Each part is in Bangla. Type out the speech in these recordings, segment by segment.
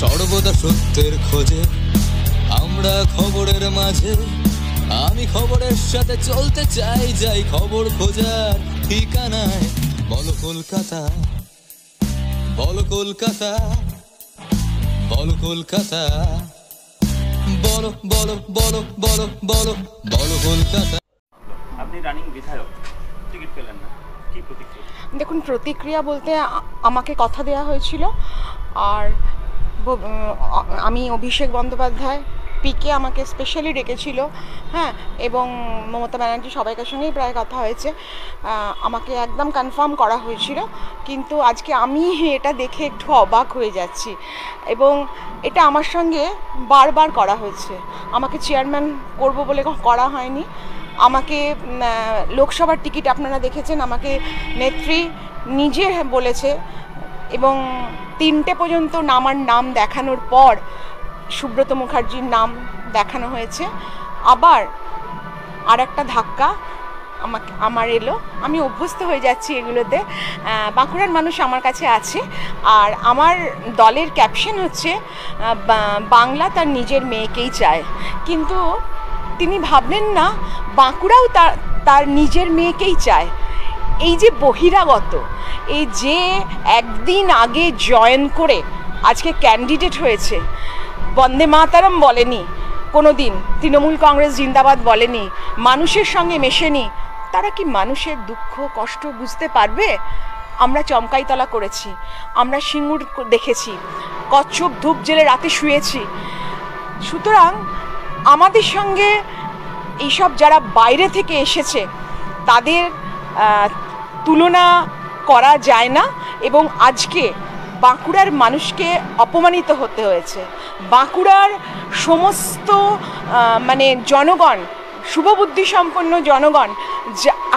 সর্বদা সত্যের খোঁজে আমরা খবরের মাঝে, আমি খবরের সাথে চলতে চাই, যাই খবর খোঁজার ঠিকানায়। বলো কলকাতা, বলো কলকাতা, বলো কলকাতা, বলো বলো বলো বলো বলো বলো কলকাতা। আপনি রানিং বিধায়ক, টিকিট পেলেন না, কি প্রতিক্রিয়া? দেখুন, প্রতিক্রিয়া বলতে আমাকে কথা দেওয়া হয়েছিল, আর আমি অভিষেক বন্দ্যোপাধ্যায় পিকে আমাকে স্পেশালি ডেকেছিল, হ্যাঁ, এবং মমতা ব্যানার্জি সবাইকার সঙ্গেই প্রায় কথা হয়েছে, আমাকে একদম কনফার্ম করা হয়েছিল। কিন্তু আজকে আমি এটা দেখে একটু অবাক হয়ে যাচ্ছি, এবং এটা আমার সঙ্গে বারবার করা হয়েছে। আমাকে চেয়ারম্যান করব বলে করা হয়নি, আমাকে লোকসভার টিকিট আপনারা দেখেছেন, আমাকে নেত্রী নিজে বলেছে, এবং 3টে পর্যন্ত আমার নাম দেখানোর পর সুব্রত মুখার্জির নাম দেখানো হয়েছে। আবার আর একটা ধাক্কা আমার এলো, আমি অভ্যস্ত হয়ে যাচ্ছি এগুলোতে। বাঁকুড়ার মানুষ আমার কাছে আছে, আর আমার দলের ক্যাপশন হচ্ছে বাংলা তার নিজের মেয়েকেই চায়। কিন্তু তিনি ভাবলেন না বাঁকুড়াও তার নিজের মেয়েকেই চায়। এই যে বহিরাগত, এই যে একদিন আগে জয়েন করে আজকে ক্যান্ডিডেট হয়েছে, বন্দে মাতারম বলেনি কোনো দিন, তৃণমূল কংগ্রেস জিন্দাবাদ বলেনি, মানুষের সঙ্গে মেশেনি, তারা কি মানুষের দুঃখ কষ্ট বুঝতে পারবে? আমরা চমকাইতলা করেছি, আমরা সিঙ্গুর দেখেছি, কচ্ছপ ধূপ জেলে রাতে শুয়েছি। সুতরাং আমাদের সঙ্গে এইসব যারা বাইরে থেকে এসেছে তাদের তুলনা করা যায় না, এবং আজকে বাঁকুড়ার মানুষকে অপমানিত হতে হয়েছে। বাঁকুড়ার সমস্ত জনগণ, শুভবুদ্ধি সম্পন্ন জনগণ,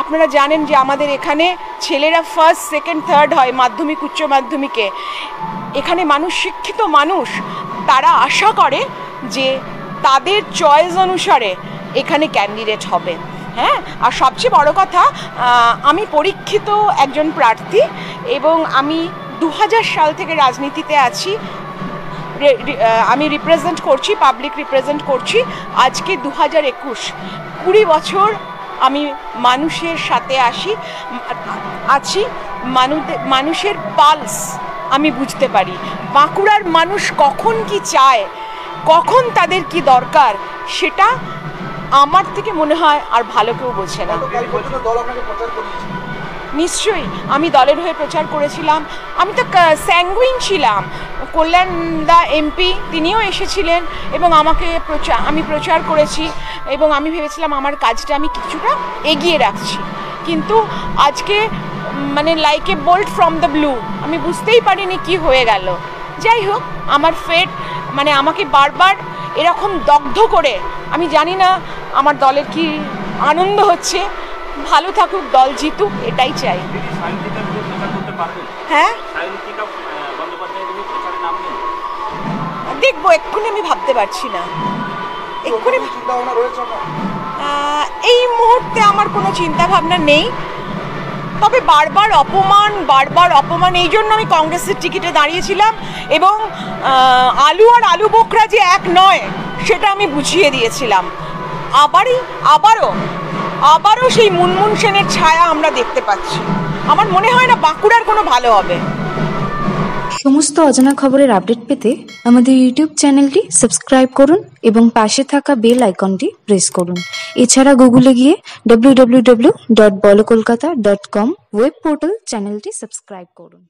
আপনারা জানেন যে আমাদের এখানে ছেলেরা ফার্স্ট সেকেন্ড থার্ড হয় মাধ্যমিক উচ্চ মাধ্যমিকে। এখানে মানুষ, শিক্ষিত মানুষ, তারা আশা করে যে তাদের চয়েস অনুসারে এখানে ক্যান্ডিডেট হবে, হ্যাঁ। আর সবচেয়ে বড় কথা, আমি পরীক্ষিত একজন প্রার্থী, এবং আমি 2000 সাল থেকে রাজনীতিতে আছি, আমি রিপ্রেজেন্ট করছি, পাবলিক রিপ্রেজেন্ট করছি। আজকে 2021, 20 বছর আমি মানুষের সাথে আছি, মানুষের পালস আমি বুঝতে পারি। বাঁকুড়ার মানুষ কখন কি চায়, কখন তাদের কি দরকার, সেটা আমার থেকে মনে হয় আর ভালো কেউ বোঝে না। নিশ্চয়ই আমি দলের হয়ে প্রচার করেছিলাম, আমি তো স্যাঙ্গুইন ছিলাম। কল্যাণ দা এমপি, তিনিও এসেছিলেন, এবং আমি প্রচার করেছি, এবং আমি ভেবেছিলাম আমার কাজটা আমি কিছুটা এগিয়ে রাখছি। কিন্তু আজকে like a bolt from the blue, আমি বুঝতেই পারিনি কি হয়ে গেল। যাই হোক, আমার ফেট আমাকে বারবার এরকম দগ্ধ করে, আমি জানি না আমার দলের কি আনন্দ হচ্ছে। ভালো থাকুক, দল জিতুক, এটাই চাই। হ্যাঁ, দেখবো, এক্ষুনি আমি ভাবতে পারছি না। এই মুহূর্তে আমার কোনো চিন্তা ভাবনা নেই, তবে বারবার অপমান, এই জন্য আমি কংগ্রেসের টিকিটে দাঁড়িয়েছিলাম, এবং আলু আর আলু বোখরা যে এক নয় সেটা আমি বুঝিয়ে দিয়েছিলাম। আবারও সেই মুনমুন সেনের ছায়া আমরা দেখতে পাচ্ছি। আমার মনে হয় না বাঁকুড়ার কোনো ভালো হবে। সমস্ত অজানা খবরের আপডেট পেতে আমাদের ইউটিউব চ্যানেলটি সাবস্ক্রাইব করুন এবং পাশে থাকা বেল আইকনটি প্রেস করুন। এছাড়া গুগলে গিয়ে www.bolokolkata.com ওয়েব পোর্টাল চ্যানেলটি সাবস্ক্রাইব করুন।